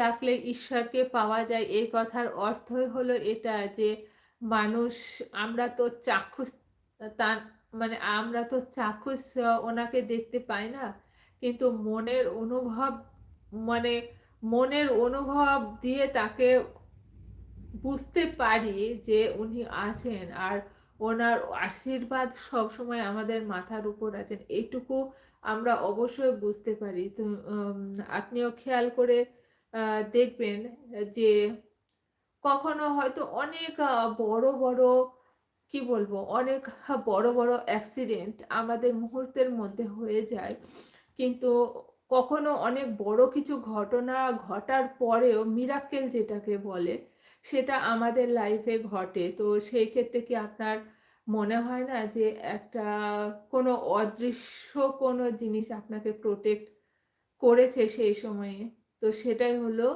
ডাকলে ঈশ্বরকে পাওয়া যায় এই কথার অর্থই হলো এটা যে মানুষ আমরা তো চাক্ষুষ তার মানে আমরা তো চাক্ষুষ ওনাকে দেখতে পাই না। কিন্তু মানে মনের অনুভব দিয়ে তাকে বুঝতে পারি যে উনি আছেন আর ওনার আশীর্বাদ সবসময় আমাদের মাথার উপর আছেন। এইটুকু আমরা অবশ্যই বুঝতে পারি। তো আপনিও খেয়াল করে দেখবেন যে কখনো হয়তো অনেক বড় কি বলবো? অনেক বড় অ্যাক্সিডেন্ট আমাদের মুহূর্তের মধ্যে হয়ে যায়। কিন্তু কখনো অনেক বড় কিছু ঘটনা ঘটার পরেও মিরাক্কেল যেটাকে বলে, সেটা আমাদের লাইফে ঘটে। তো সেই ক্ষেত্রে কি আপনার মনে হয় না যে একটা কোনো অদৃশ্য কোনো জিনিস আপনাকে প্রটেক্ট করেছে সেই সময়ে? তো সেটাই হলো